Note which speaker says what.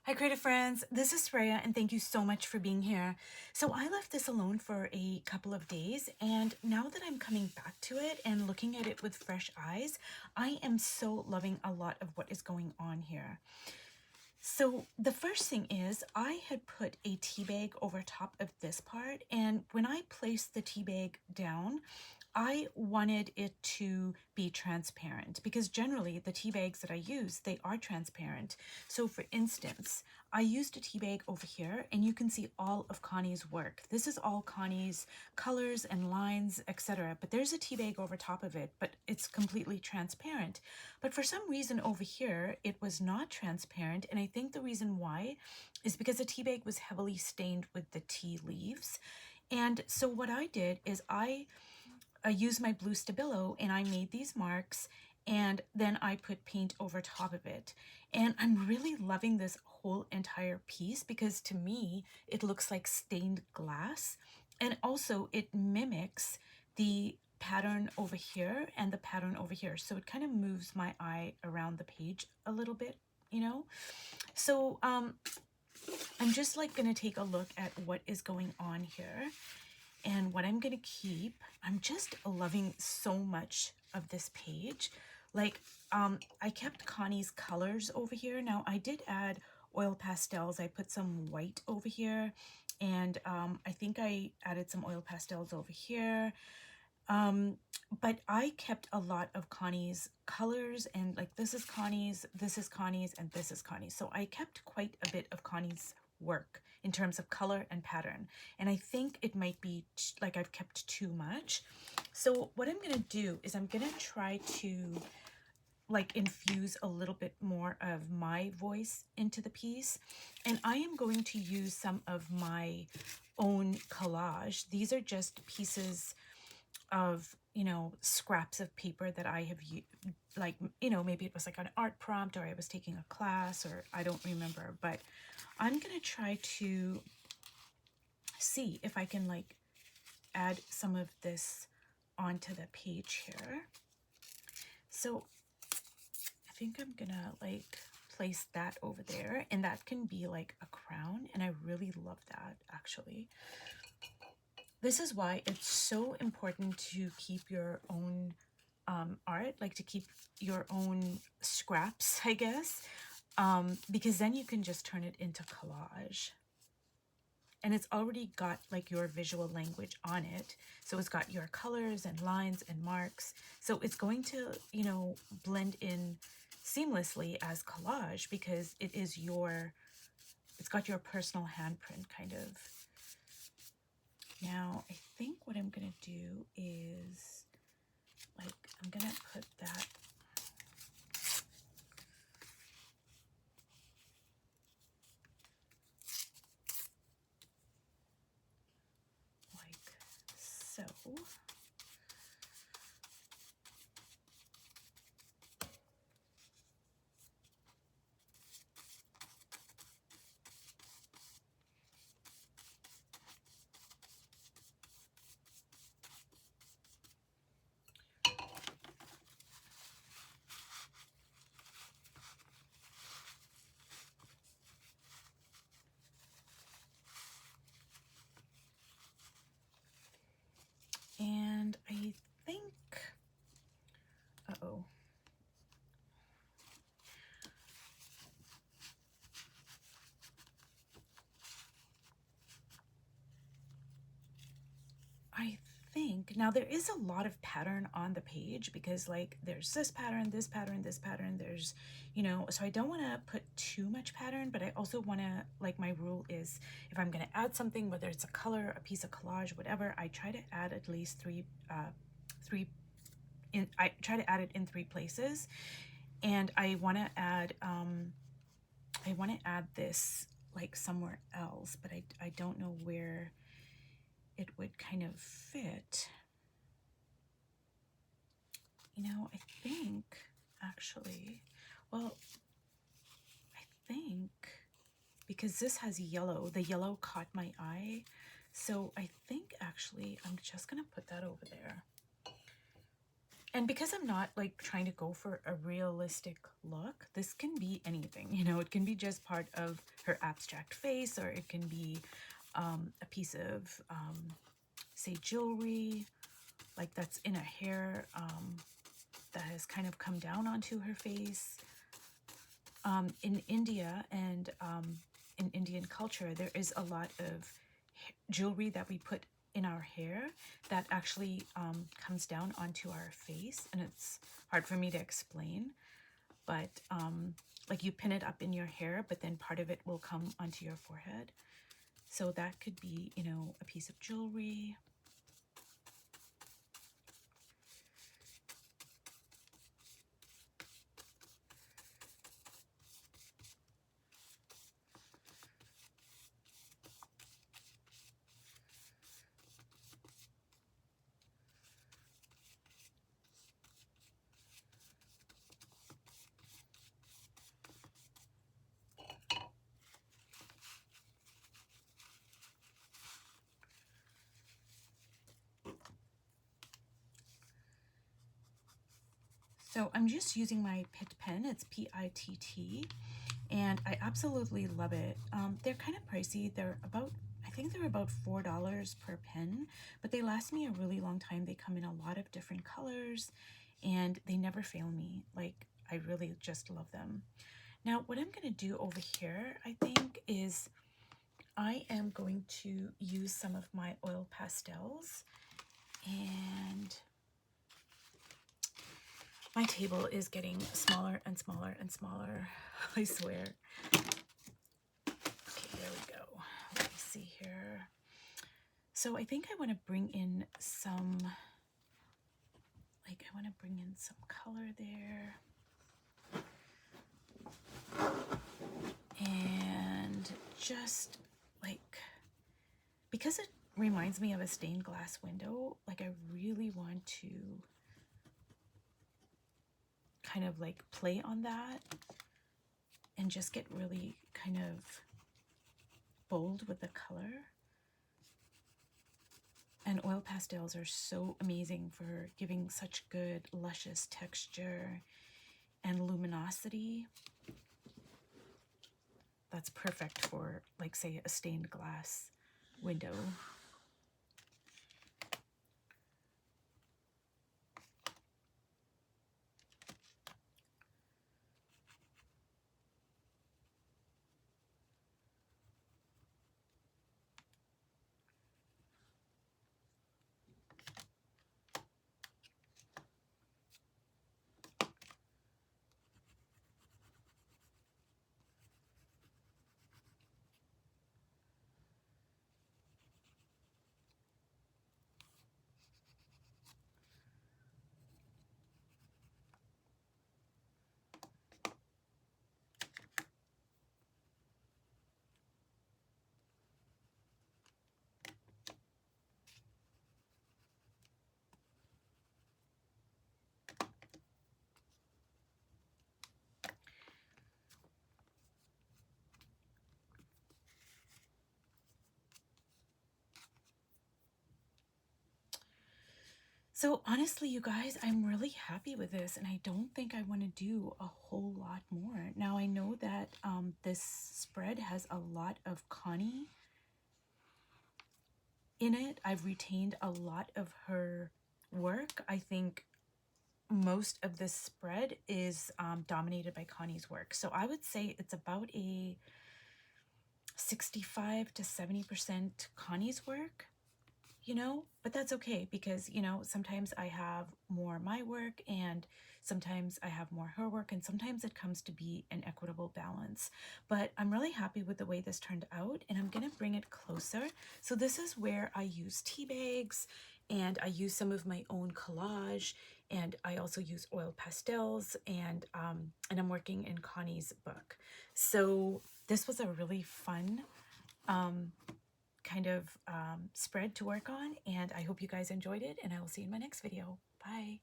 Speaker 1: Hi creative friends, this is Freya and thank you so much for being here. So I left this alone for a couple of days and now that I'm coming back to it and looking at it with fresh eyes, I am so loving a lot of what is going on here. So the first thing is I had put a tea bag over top of this part, and when I placed the tea bag down, I wanted it to be transparent because generally the tea bags that I use, they are transparent. So for instance, I used a tea bag over here and you can see all of Connie's work. This is all Connie's colors and lines, etc. But there's a tea bag over top of it, but it's completely transparent. But for some reason over here, it was not transparent. And I think the reason why is because the tea bag was heavily stained with the tea leaves. And so what I did is I used my blue Stabilo and I made these marks, and then I put paint over top of it. And I'm really loving this whole entire piece because to me, it looks like stained glass. And also it mimics the pattern over here and the pattern over here. So it kind of moves my eye around the page a little bit, you know? So I'm just like gonna take a look at what is going on here. And what I'm gonna keep, I'm just loving so much of this page. Like, I kept Connie's colors over here. Now I did add oil pastels. I put some white over here, and I think I added some oil pastels over here. But I kept a lot of Connie's colors, and like this is Connie's, this is Connie's, and this is Connie's. So I kept quite a bit of Connie's work in terms of color and pattern. And I think it might be like I've kept too much. So what I'm gonna do is I'm gonna try to like infuse a little bit more of my voice into the piece. And I am going to use some of my own collage. These are just pieces of, you know, scraps of paper that I have like, you know, maybe it was like an art prompt or I was taking a class or I don't remember, but I'm gonna try to see if I can like add some of this onto the page here. So I think I'm gonna like place that over there, and that can be like a crown, and I really love that actually. This is why it's so important to keep your own art, like to keep your own scraps, I guess, because then you can just turn it into collage. And it's already got like your visual language on it. So it's got your colors and lines and marks. So it's going to, you know, blend in seamlessly as collage because it is your, it's got your personal handprint kind of. Now, I think what I'm going to do is, like, I'm going to put that like so. And I think, uh-oh. I think, now there is a lot of pattern on the page because like there's this pattern, this pattern, this pattern, there's, you know, so I don't want to put too much pattern, but I also want to, like my rule is if I'm going to add something, whether it's a color, a piece of collage, whatever, I try to add at least I try to add it in 3 places. And I want to add this like somewhere else, but I don't know where it would kind of fit. You know, I think actually, well, I think because this has yellow, the yellow caught my eye. So I think actually I'm just gonna put that over there. And because I'm not like trying to go for a realistic look, this can be anything, you know, it can be just part of her abstract face, or it can be a piece of, say, jewelry, like that's in a hair that has kind of come down onto her face. In India and in Indian culture, there is a lot of jewelry that we put in our hair that actually comes down onto our face, and it's hard for me to explain, but like you pin it up in your hair, but then part of it will come onto your forehead. So that could be, you know, a piece of jewelry. So I'm just using my Pitt pen. It's P-I-T-T, and I absolutely love it. They're kind of pricey. I think they're about $4 per pen, but they last me a really long time. They come in a lot of different colors, and they never fail me. Like, I really just love them. Now, what I'm going to do over here, I think, is I am going to use some of my oil pastels, and my table is getting smaller and smaller and smaller, I swear. Okay, there we go. Let me see here. So I think I want to bring in some, color there. And just like, because it reminds me of a stained glass window, like I really want to kind of like play on that and just get really kind of bold with the color. And oil pastels are so amazing for giving such good luscious texture and luminosity. That's perfect for, like, say, a stained glass window. So honestly, you guys, I'm really happy with this, and I don't think I want to do a whole lot more. Now, I know that this spread has a lot of Connie in it. I've retained a lot of her work. I think most of this spread is dominated by Connie's work. So I would say it's about a 65 to 70% Connie's work, you know, but that's okay because, you know, sometimes I have more my work and sometimes I have more her work, and sometimes it comes to be an equitable balance. But I'm really happy with the way this turned out, and I'm going to bring it closer. So this is where I use tea bags, and I use some of my own collage, and I also use oil pastels, and I'm working in Connie's book. So this was a really fun kind of spread to work on, and I hope you guys enjoyed it, and I will see you in my next video. Bye.